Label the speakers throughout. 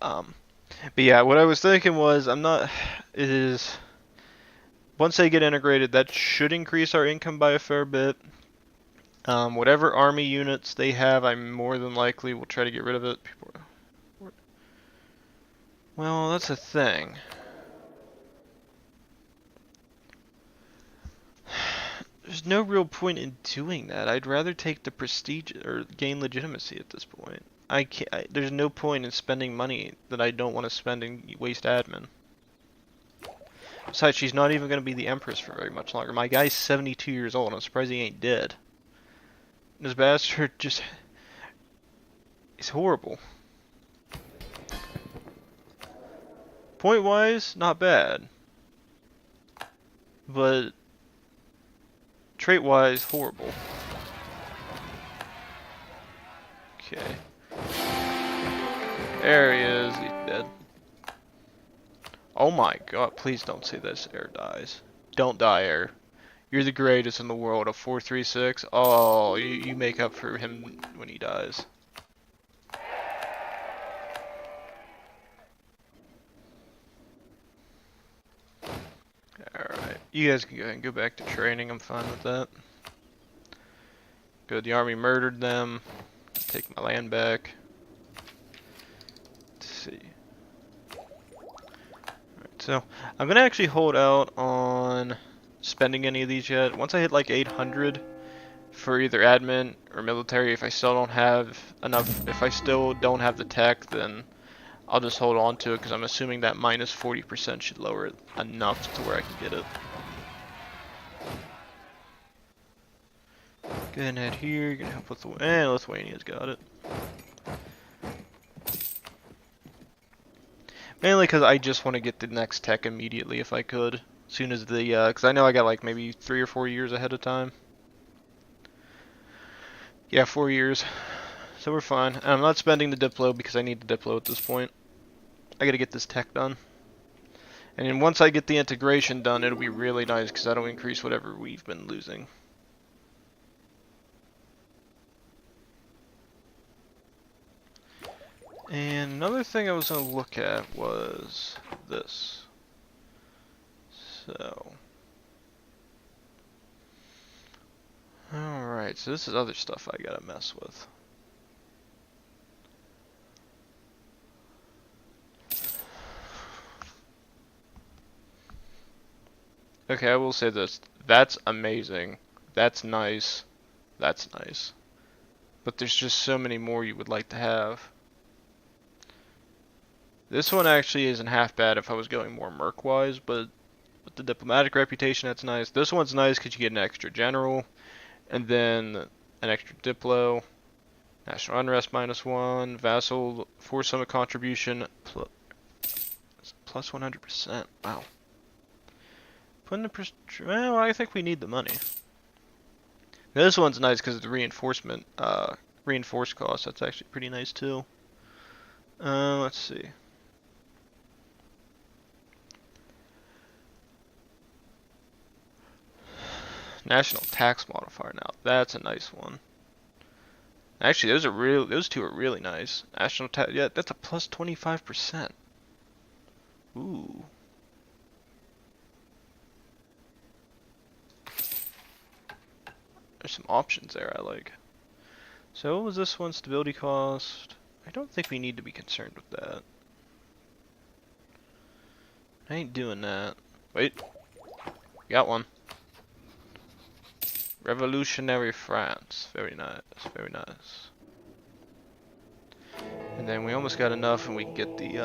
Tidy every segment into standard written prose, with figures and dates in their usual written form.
Speaker 1: Um, but yeah, what I was thinking was, I'm not, it is, once they get integrated, that should increase our income by a fair bit. Whatever army units they have, I more than likely will try to get rid of it. Well, that's a thing. There's no real point in doing that. I'd rather take the prestige or gain legitimacy at this point. I can't. There's no point in spending money that I don't want to spend and waste admin. Besides, she's not even going to be the Empress for very much longer. My guy's 72 years old. I'm surprised he ain't dead. This bastard just... He's horrible. Point-wise, not bad. But... trait-wise, horrible. Okay. There he is. He's dead. Oh my god, please don't say this air dies. Don't die, air. You're the greatest in the world. A 436. Oh, you make up for him when he dies. Alright. You guys can go ahead and go back to training. I'm fine with that. Good. The army murdered them. Take my land back. Let's see. Alright, so I'm going to actually hold out on spending any of these yet. Once I hit like 800 for either admin or military, if I still don't have enough, if I still don't have the tech, then I'll just hold on to it because I'm assuming that minus 40% should lower it enough to where I can get it. Go ahead and head here. You're gonna help with the Lithuania's got it. Mainly because I just want to get the next tech immediately if I could, as soon as the because I know I got like maybe 3 or 4 years ahead of time. Yeah, 4 years. So we're fine. And I'm not spending the Diplo because I need the Diplo at this point. I gotta get this tech done. And then once I get the integration done, it'll be really nice because that'll increase whatever we've been losing. And another thing I was going to look at was this. So. Alright, so this is other stuff I gotta mess with. Okay, I will say this. That's amazing. That's nice. That's nice. But there's just so many more you would like to have. This one actually isn't half bad if I was going more merc-wise, but with the diplomatic reputation, that's nice. This one's nice because you get an extra general, and then an extra diplo, national unrest -1, vassal force summit contribution plus 100%. Wow. Well, I think we need the money. This one's nice because of the reinforcement, reinforced cost. That's actually pretty nice too. Let's see. National tax modifier. Now that's a nice one. Actually, those two are really nice. National tax. Yeah, that's a plus 25%. Ooh. There's some options there I like. So what was this one? Stability cost. I don't think we need to be concerned with that. I ain't doing that. Wait. Got one. Revolutionary France. Very nice. Very nice. And then we almost got enough and we can get the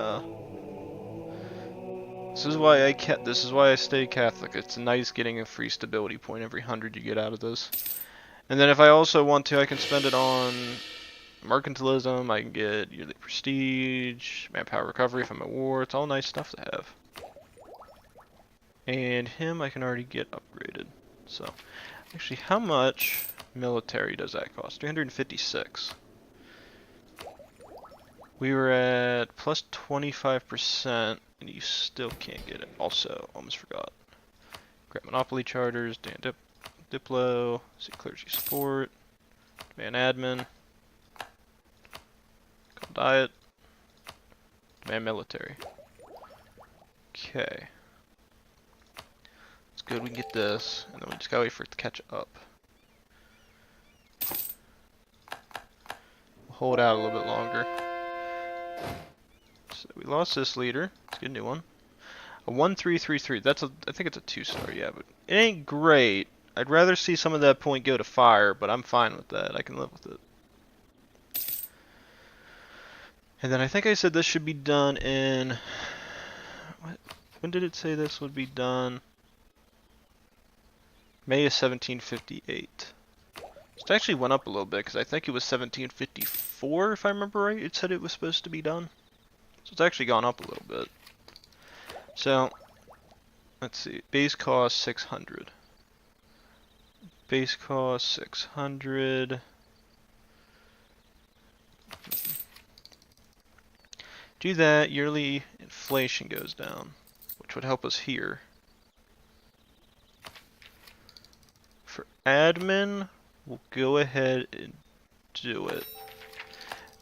Speaker 1: This is why I stay Catholic. It's nice getting a free stability point every 100 you get out of this. And then if I also want to, I can spend it on mercantilism, I can get yearly prestige, manpower recovery if I'm at war. It's all nice stuff to have. And him I can already get upgraded. So, actually, how much military does that cost? 356. We were at plus 25%, and you still can't get it. Also, almost forgot. Grab Monopoly charters, Dan Diplo, see clergy support, demand admin, call diet, Command military. Okay. It's good we can get this, and then we just gotta wait for it to catch up. We'll hold out a little bit longer. So we lost this leader. Let's get a new one. A 1-3-3-3. I think it's a 2-star, yeah, but it ain't great. I'd rather see some of that point go to fire, but I'm fine with that. I can live with it. And then I think I said this should be done in... When did it say this would be done? May of 1758. It actually went up a little bit, because I think it was 1754, if I remember right. It said it was supposed to be done. So it's actually gone up a little bit. So, let's see. Base cost 600. Base cost 600. Do that, yearly inflation goes down, which would help us here. For admin, we'll go ahead and do it.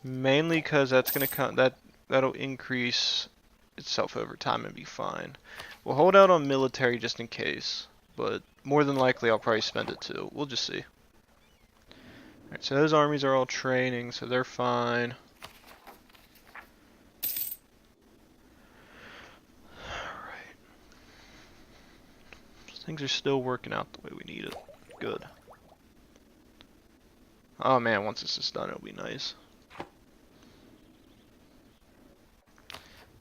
Speaker 1: Mainly because that's gonna that'll increase itself over time and be fine. We'll hold out on military just in case, but more than likely I'll probably spend it too. We'll just see. Alright, so those armies are all training, so they're fine. Alright. Things are still working out the way we need it. Good. Oh man, once this is done, it'll be nice.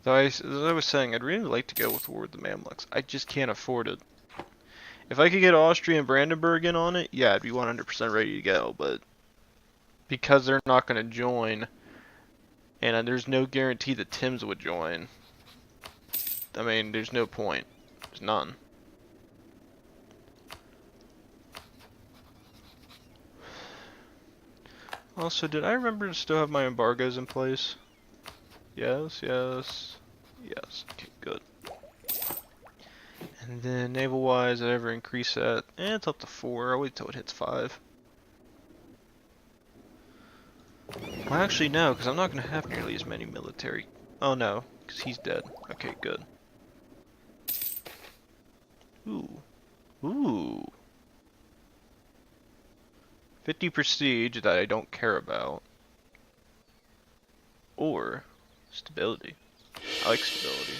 Speaker 1: Though as I was saying, I'd really like to go with War with the Mamluks. I just can't afford it. If I could get Austria and Brandenburg in on it, yeah, I'd be 100% ready to go, but because they're not going to join, and there's no guarantee that Tim's would join, I mean, there's no point. There's none. Also, did I remember to still have my embargoes in place? Yes, yes, yes. Okay, good. And then naval-wise, I ever increase that? It's up to 4. I'll wait till it hits 5. Well, actually, no, because I'm not going to have nearly as many military. Oh, no, because he's dead. Okay, good. Ooh. Ooh. 50 prestige that I don't care about. Or stability. I like stability.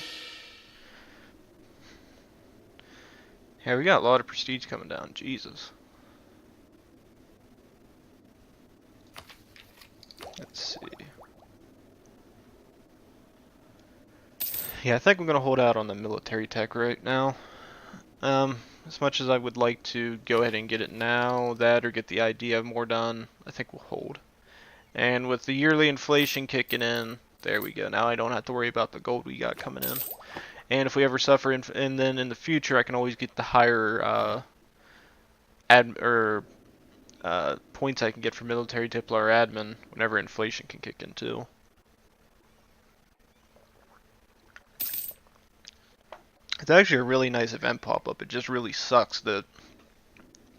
Speaker 1: Yeah, we got a lot of prestige coming down. Jesus. Let's see. Yeah, I think I'm gonna hold out on the military tech right now. As much as I would like to go ahead and get it now, that or get the idea more done, I think we'll hold. And with the yearly inflation kicking in, there we go. Now I don't have to worry about the gold we got coming in. And if we ever suffer, and then in the future, I can always get the higher points I can get for military diplo or admin whenever inflation can kick in too. It's actually a really nice event pop-up. It just really sucks that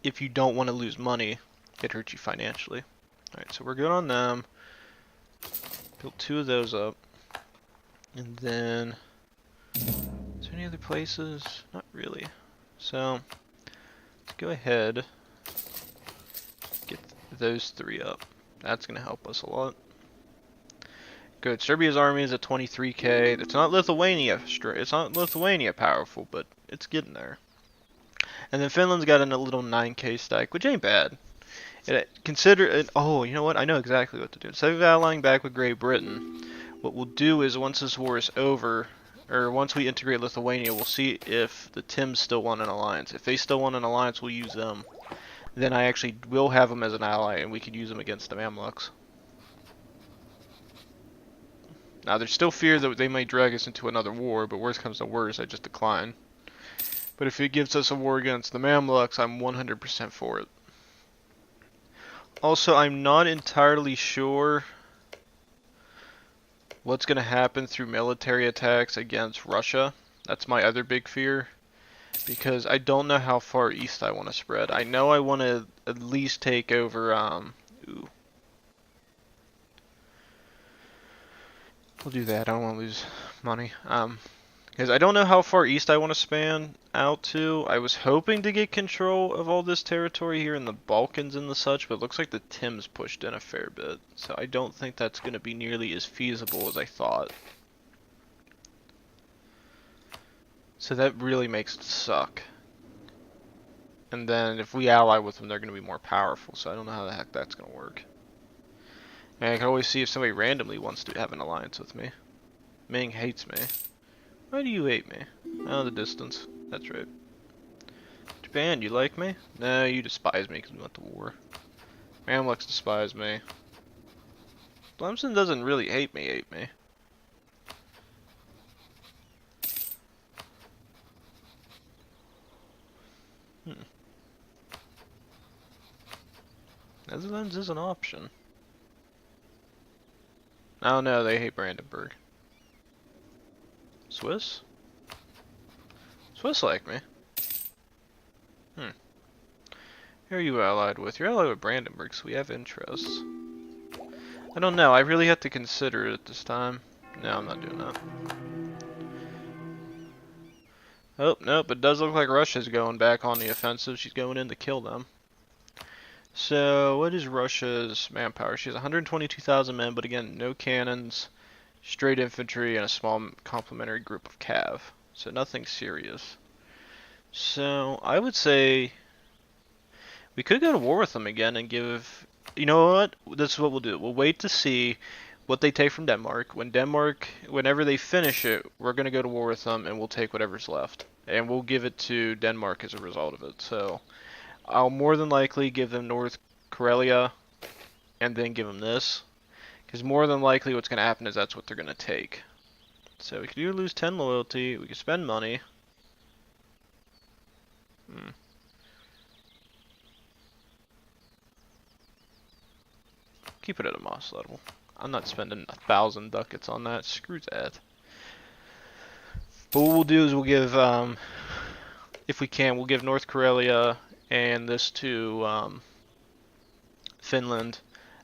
Speaker 1: if you don't want to lose money, it hurts you financially. Alright, so we're good on them. Build 2 of those up. And then, is there any other places? Not really. So, let's go ahead, get those 3 up. That's going to help us a lot. Good. Serbia's army is at 23k. It's not Lithuania it's not Lithuania powerful, but it's getting there. And then Finland's got a little 9k stack, which ain't bad. Oh, you know what? I know exactly what to do. Instead of allying back with Great Britain, what we'll do is once this war is over, or once we integrate Lithuania, we'll see if the Tims still want an alliance. If they still want an alliance, we'll use them. Then I actually will have them as an ally, and we can use them against the Mamluks. Now, there's still fear that they might drag us into another war, but worst comes to worst, I just decline. But if it gives us a war against the Mamluks, I'm 100% for it. Also, I'm not entirely sure what's going to happen through military attacks against Russia. That's my other big fear, because I don't know how far east I want to spread. I know I want to at least take over, We'll do that. I don't want to lose money. Because I don't know how far east I want to span out to. I was hoping to get control of all this territory here in the Balkans and the such, but it looks like the Thames pushed in a fair bit. So I don't think that's going to be nearly as feasible as I thought. So that really makes it suck. And then if we ally with them, they're going to be more powerful. So I don't know how the heck that's going to work. And I can always see if somebody randomly wants to have an alliance with me. Ming hates me. Why do you hate me? Oh, the distance. That's right. Japan, you like me? No, you despise me because we went to war. Mamluks despise me. Clemson doesn't really hate me. Netherlands is an option. Oh no, they hate Brandenburg. Swiss? Swiss like me. Who are you allied with? You're allied with Brandenburg, so we have interests. I don't know, I really have to consider it this time. No, I'm not doing that. Oh, nope, it does look like Russia's going back on the offensive. She's going in to kill them. So, what is Russia's manpower? She has 122,000 men, but again, no cannons, straight infantry, and a small complementary group of cav. So nothing serious. So, I would say we could go to war with them again and give... You know what? This is what we'll do. We'll wait to see what they take from Denmark. Whenever they finish it, we're going to go to war with them and we'll take whatever's left. And we'll give it to Denmark as a result of it. So, I'll more than likely give them North Karelia and then give them this. Because more than likely what's going to happen is that's what they're going to take. So we could either lose 10 loyalty, we could spend money. Keep it at a Moss level. I'm not spending 1,000 ducats on that. Screw that. But what we'll do is we'll give, if we can, we'll give North Karelia and this to Finland,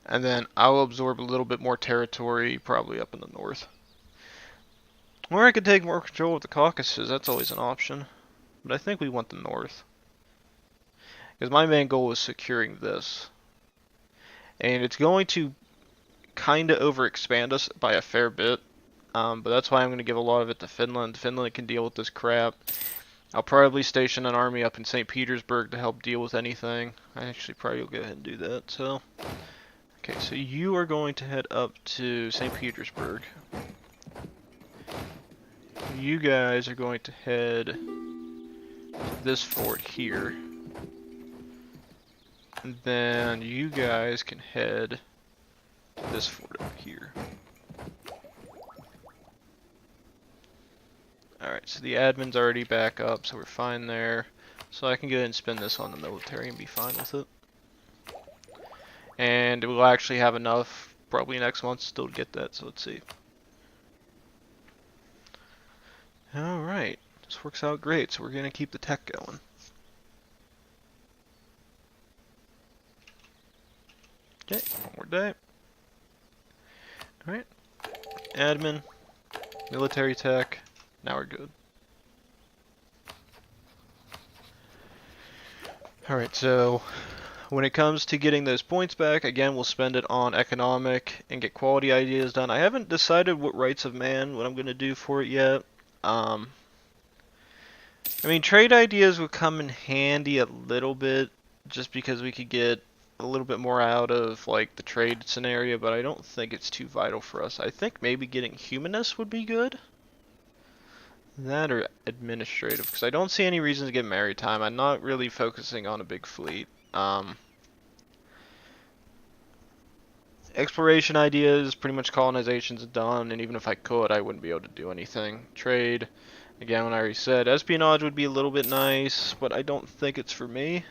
Speaker 1: and then I'll absorb a little bit more territory, probably up in the north. Or I could take more control of the Caucasus, that's always an option. But I think we want the north. Because my main goal is securing this. And it's going to kind of overexpand us by a fair bit. But that's why I'm going to give a lot of it to Finland. Finland can deal with this crap. I'll probably station an army up in St. Petersburg to help deal with anything. I actually probably will go ahead and do that. So, okay, so you are going to head up to St. Petersburg. You guys are going to head to this fort here. And then you guys can head to this fort over here. Alright, so the admin's already back up, so we're fine there. So I can go ahead and spend this on the military and be fine with it. And we'll actually have enough probably next month still to get that, so let's see. Alright, this works out great, so we're going to keep the tech going. Okay, one more day. Alright, admin, military tech, now we're good. Alright, so when it comes to getting those points back, again, we'll spend it on economic and get quality ideas done. I haven't decided what rights of man, what I'm going to do for it yet. I mean, trade ideas would come in handy a little bit, just because we could get a little bit more out of, like, the trade scenario, but I don't think it's too vital for us. I think maybe getting humanist would be good. That or administrative, because I don't see any reason to get maritime. I'm not really focusing on a big fleet. Exploration ideas, pretty much colonization's done, and even if I could, I wouldn't be able to do anything. Trade, again, when I already said, espionage would be a little bit nice, but I don't think it's for me.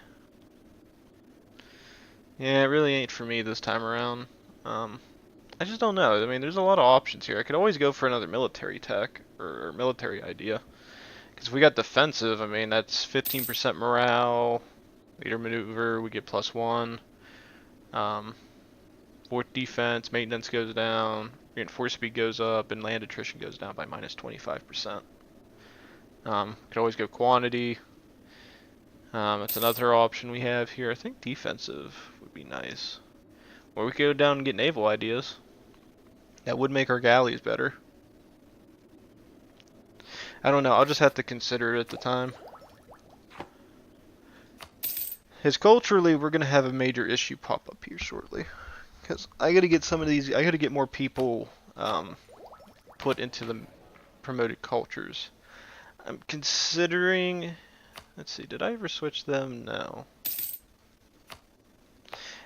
Speaker 1: Yeah, it really ain't for me this time around. I just don't know. I mean, there's a lot of options here. I could always go for another military tech, or military idea. Because if we got defensive, I mean, that's 15% morale, leader maneuver, we get +1. Fourth defense, maintenance goes down. Reinforce speed goes up, and land attrition goes down by minus 25%. Could always go quantity. That's another option we have here. I think defensive would be nice. Or we could go down and get naval ideas. That would make our galleys better. I don't know, I'll just have to consider it at the time. Because culturally, we're going to have a major issue pop up here shortly. Because I got to get some of these, I got to get more people put into the promoted cultures. I'm considering, let's see, did I ever switch them? No.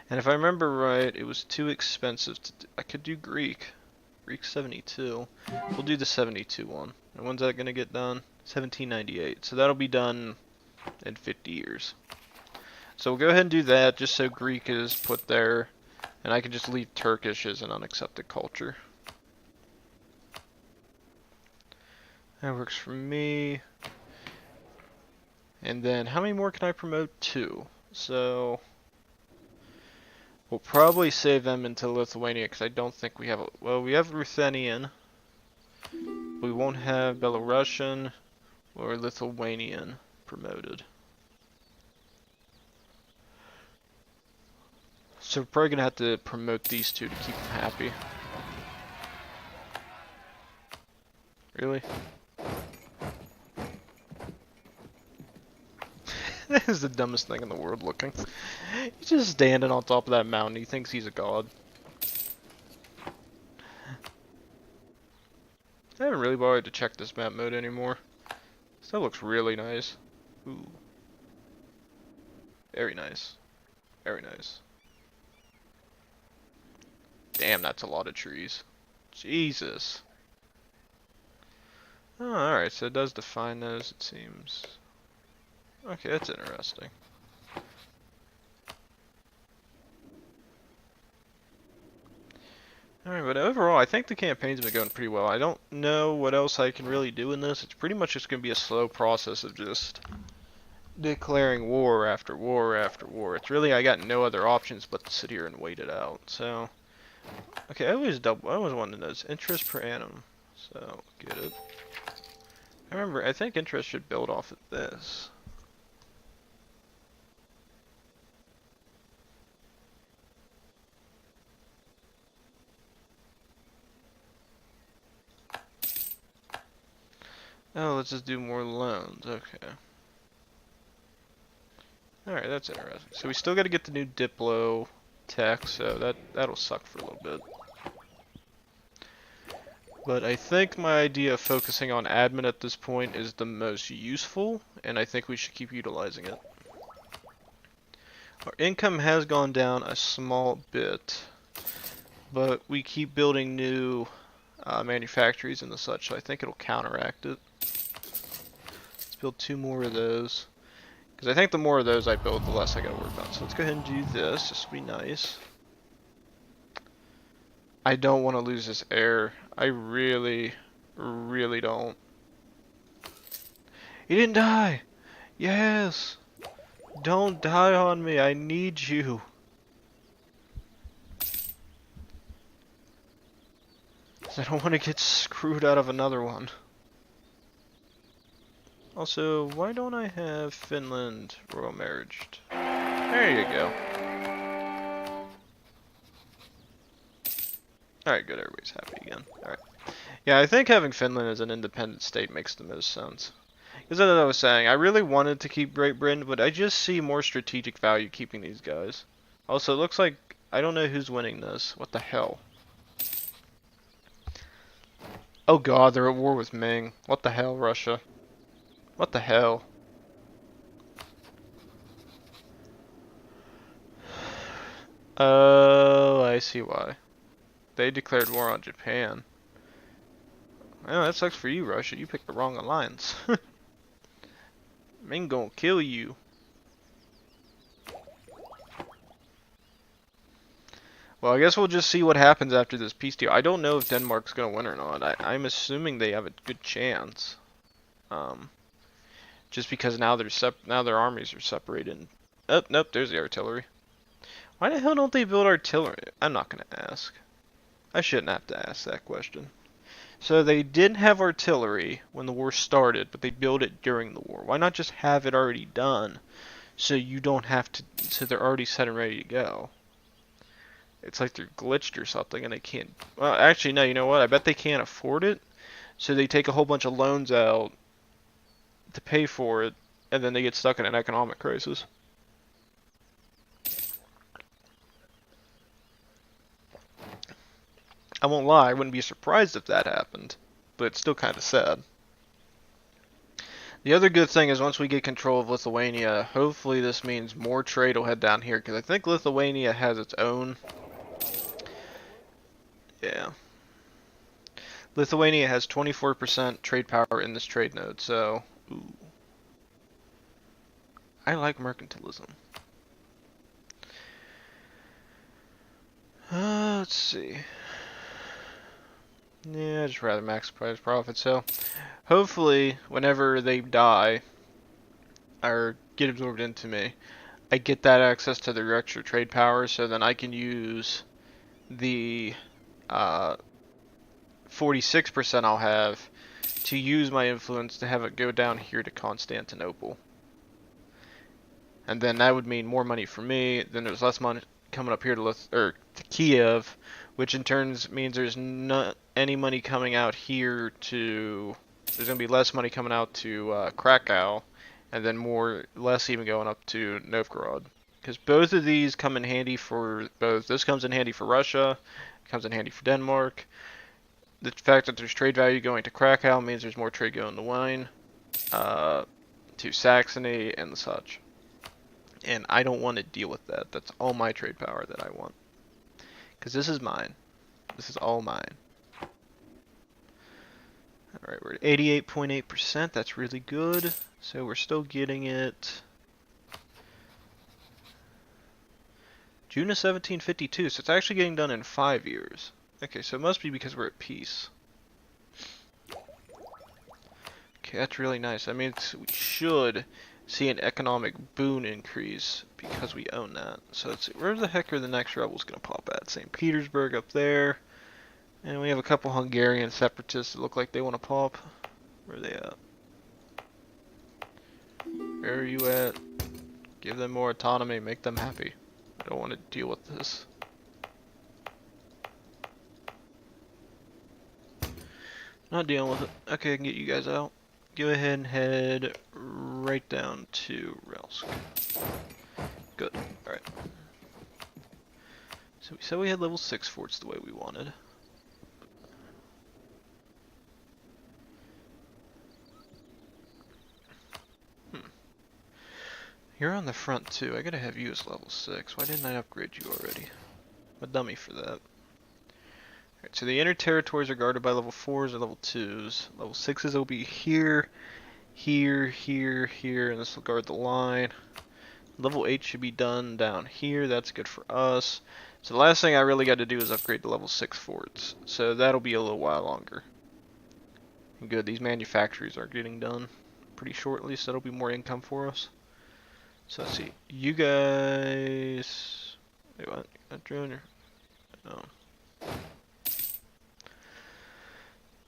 Speaker 1: And if I remember right, it was too expensive to do. I could do Greek. Greek 72. We'll do the 72 one. And when's that going to get done? 1798. So that'll be done in 50 years. So we'll go ahead and do that just so Greek is put there. And I can just leave Turkish as an unaccepted culture. That works for me. And then how many more can I promote? 2. So we'll probably save them into Lithuania because I don't think we have a, well, we have Ruthenian. We won't have Belarusian or Lithuanian promoted. So we're probably going to have to promote these 2 to keep them happy. Really? That is the dumbest thing in the world looking. He's just standing on top of that mountain. He thinks he's a god. I haven't really bothered to check this map mode anymore. That looks really nice. Ooh. Very nice. Very nice. Damn, that's a lot of trees. Jesus. Oh, alright, so it does define those, it seems. Okay, that's interesting. Alright, but overall, I think the campaign's been going pretty well. I don't know what else I can really do in this. It's pretty much just going to be a slow process of just declaring war after war after war. It's really, I got no other options but to sit here and wait it out. So, okay, I always wanted to know this. Interest per annum. So, get it. I remember, I think interest should build off of this. Oh, let's just do more loans. Okay. Alright, that's interesting. So we still got to get the new Diplo tech, so that'll suck for a little bit. But I think my idea of focusing on admin at this point is the most useful, and I think we should keep utilizing it. Our income has gone down a small bit, but we keep building new manufactories and the such, so I think it'll counteract it. Let's build 2 more of those. Because I think the more of those I build, the less I gotta work on. So let's go ahead and do this. This will be nice. I don't want to lose this air. I really, really don't. He didn't die! Yes! Don't die on me. I need you. I don't want to get screwed out of another one. Also, why don't I have Finland royal marriaged? There you go. Alright, good, everybody's happy again. Alright. Yeah, I think having Finland as an independent state makes the most sense. Because as I was saying, I really wanted to keep Great Britain, but I just see more strategic value keeping these guys. Also, it looks like, I don't know who's winning this. What the hell? Oh god, they're at war with Ming. What the hell, Russia? What the hell? Oh, I see why. They declared war on Japan. Well, that sucks for you, Russia. You picked the wrong alliance. Ming gonna kill you. Well, I guess we'll just see what happens after this peace deal. I don't know if Denmark's gonna win or not. I'm assuming they have a good chance. Just because now their armies are separated. Oh, nope, there's the artillery. Why the hell don't they build artillery? I'm not gonna ask. I shouldn't have to ask that question. So they didn't have artillery when the war started, but they built it during the war. Why not just have it already done so you don't have to, so they're already set and ready to go? It's like they're glitched or something and they can't. Well, actually, no, you know what? I bet they can't afford it. So they take a whole bunch of loans out to pay for it, and then they get stuck in an economic crisis. I won't lie, I wouldn't be surprised if that happened, but it's still kind of sad. The other good thing is once we get control of Lithuania, hopefully this means more trade will head down here, because I think Lithuania has its own. Yeah. Lithuania has 24% trade power in this trade node, so ooh. I like mercantilism. Let's see. Yeah, I'd just rather max price profit, so hopefully whenever they die or get absorbed into me, I get that access to their extra trade power, so then I can use the 46% I'll have to use my influence to have it go down here to Constantinople. And then that would mean more money for me, then there's less money coming up here to Kiev, which in turn means there's not any money coming out here to, there's going to be less money coming out to Krakow, and then less even going up to Novgorod. Because both of these come in handy for both. This comes in handy for Russia, comes in handy for Denmark. The fact that there's trade value going to Krakow means there's more trade going to wine, to Saxony and such. And I don't want to deal with that. That's all my trade power that I want. Because this is mine. This is all mine. Alright, we're at 88.8%. That's really good. So we're still getting it. June of 1752. So it's actually getting done in 5 years. Okay, so it must be because we're at peace. Okay, that's really nice. That means we should see an economic boon increase because we own that. So let's see, where the heck are the next rebels going to pop at? St. Petersburg up there. And we have a couple Hungarian separatists that look like they want to pop. Where are they at? Where are you at? Give them more autonomy, make them happy. I don't want to deal with this. Not dealing with it. Okay, I can get you guys out. Go ahead and head right down to Relsk. Good. Alright. So we said we had level 6 forts the way we wanted. You're on the front too. I gotta have you as level 6. Why didn't I upgrade you already? I'm a dummy for that. Alright, so the inner territories are guarded by level 4s or level 2s. Level 6s will be here, here, here, here, and this will guard the line. Level 8 should be done down here. That's good for us. So the last thing I really got to do is upgrade the level 6 forts. So that'll be a little while longer. Good, these manufactories are getting done pretty shortly, so that'll be more income for us. So let's see, you guys, wait, what? That drone or, oh.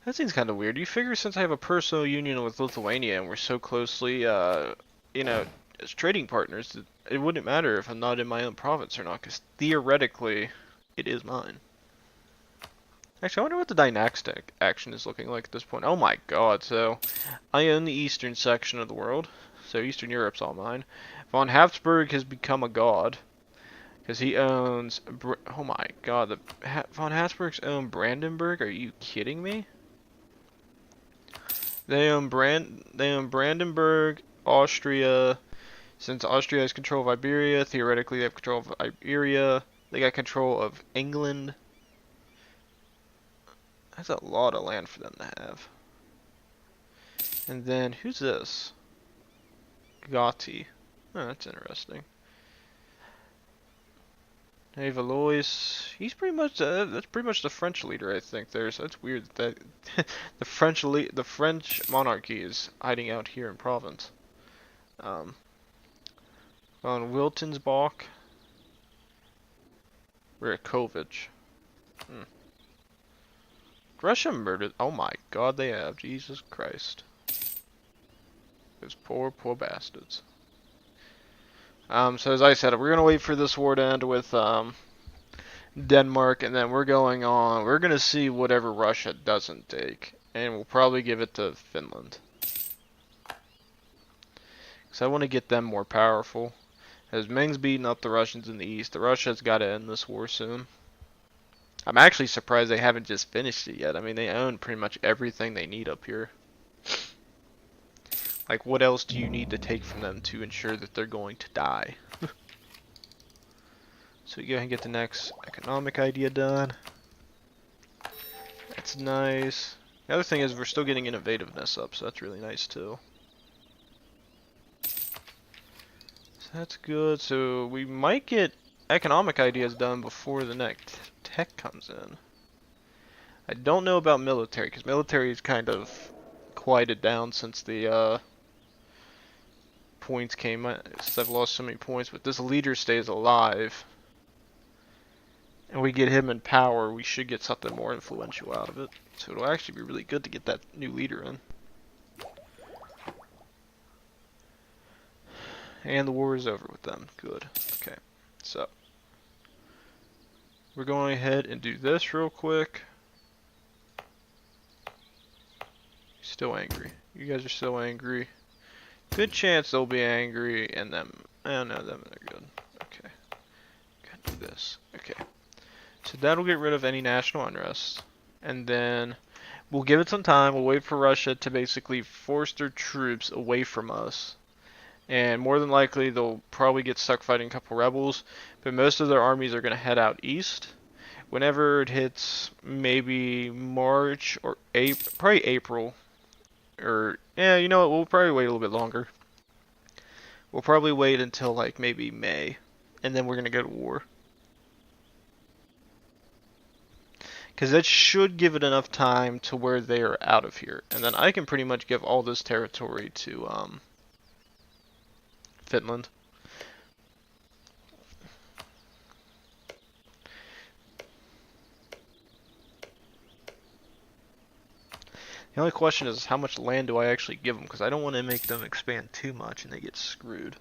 Speaker 1: That seems kind of weird. You figure since I have a personal union with Lithuania and we're so closely, you know, as trading partners, it wouldn't matter if I'm not in my own province or not, because theoretically, it is mine. Actually, I wonder what the dynastic action is looking like at this point. Oh my god, so I own the eastern section of the world, so Eastern Europe's all mine. Von Habsburg has become a god, because he owns, oh my god, Von Habsburgs own Brandenburg? Are you kidding me? They own Brandenburg, Austria. Since Austria has control of Iberia, theoretically they have control of Iberia. They got control of England. That's a lot of land for them to have. And then, who's this? Gotti. Oh, that's interesting. Hey, Valois. He's pretty much that's pretty much the French leader, I think. So that's weird that the French monarchy is hiding out here in Provence. On Wiltensbach. We're at Kovich. Russia murdered. Oh my god, they have. Jesus Christ. Those poor, poor bastards. So as I said, we're gonna wait for this war to end with Denmark, and then we're going on. We're gonna see whatever Russia doesn't take, and we'll probably give it to Finland. Because I want to get them more powerful. As Ming's beating up the Russians in the east, the Russia's got to end this war soon. I'm actually surprised they haven't just finished it yet. I mean, they own pretty much everything they need up here. Like, what else do you need to take from them to ensure that they're going to die? So we go ahead and get the next economic idea done. That's nice. The other thing is we're still getting innovativeness up, so that's really nice too. So that's good. So we might get economic ideas done before the next tech comes in. I don't know about military, because military is kind of quieted down since the points came. Since I've lost so many points, but this leader stays alive, and we get him in power, we should get something more influential out of it. So it'll actually be really good to get that new leader in. And the war is over with them. Good. Okay. So we're going ahead and do this real quick. Still angry. You guys are still angry. Good chance they'll be angry, and them. Oh no, them they're good. Okay. Gotta do this. Okay. So that'll get rid of any national unrest, and then we'll give it some time. We'll wait for Russia to basically force their troops away from us, and more than likely they'll probably get stuck fighting a couple rebels. But most of their armies are gonna head out east. Whenever it hits maybe March or April, probably April. Or, yeah, you know what, we'll probably wait a little bit longer. We'll probably wait until, like, maybe May. And then we're going to go to war. Because that should give it enough time to where they are out of here. And then I can pretty much give all this territory to, Finland. The only question is how much land do I actually give them, because I don't want to make them expand too much and they get screwed.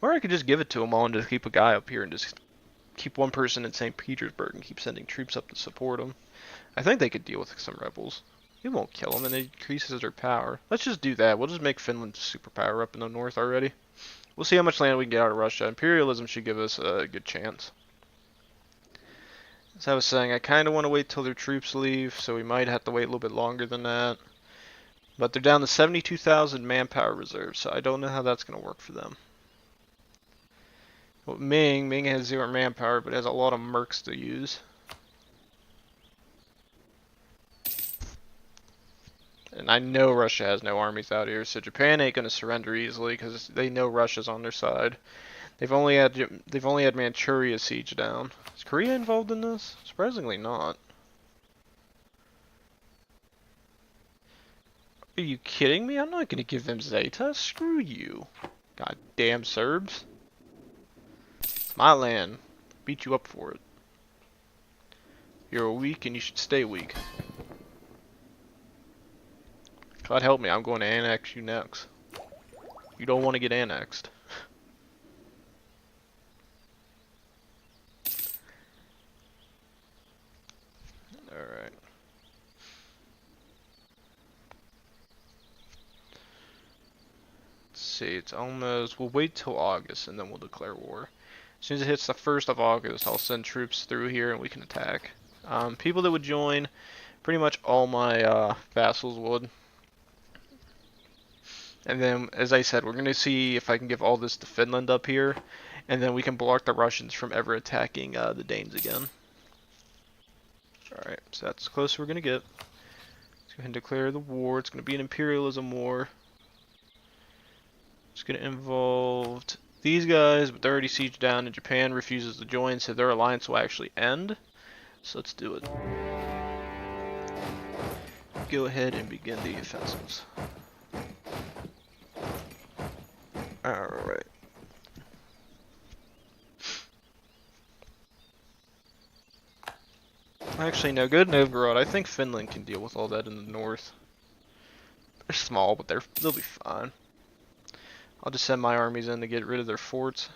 Speaker 1: Or I could just give it to them all and just keep a guy up here and just keep one person in St. Petersburg and keep sending troops up to support them. I think they could deal with some rebels. It won't kill them and it increases their power. Let's just do that. We'll just make Finland a superpower up in the north already. We'll see how much land we can get out of Russia. Imperialism should give us a good chance. As I was saying, I kind of want to wait till their troops leave, so we might have to wait a little bit longer than that. But they're down to 72,000 manpower reserves, so I don't know how that's going to work for them. Well, Ming has 0 manpower, but has a lot of mercs to use. And I know Russia has no armies out here, so Japan ain't going to surrender easily because they know Russia's on their side. They've only had Manchuria siege down. Is Korea involved in this? Surprisingly not. Are you kidding me? I'm not gonna give them Zeta. Screw you. Goddamn Serbs. It's my land. Beat you up for it. You're weak and you should stay weak. God help me, I'm going to annex you next. You don't want to get annexed. Alright. Let's see, it's almost... We'll wait till August and then we'll declare war. As soon as it hits the 1st of August, I'll send troops through here and we can attack. People that would join, pretty much all my vassals would. And then, as I said, we're going to see if I can give all this to Finland up here. And then we can block the Russians from ever attacking the Danes again. Alright, so that's as close as we're going to get. Let's go ahead and declare the war. It's going to be an imperialism war. It's going to involve these guys, but they're already sieged down, and Japan refuses to join, so their alliance will actually end. So let's do it. Go ahead and begin the offensives. Alright. Actually, no, good Novgorod. I think Finland can deal with all that in the north. They're small, but they'll be fine. I'll just send my armies in to get rid of their forts.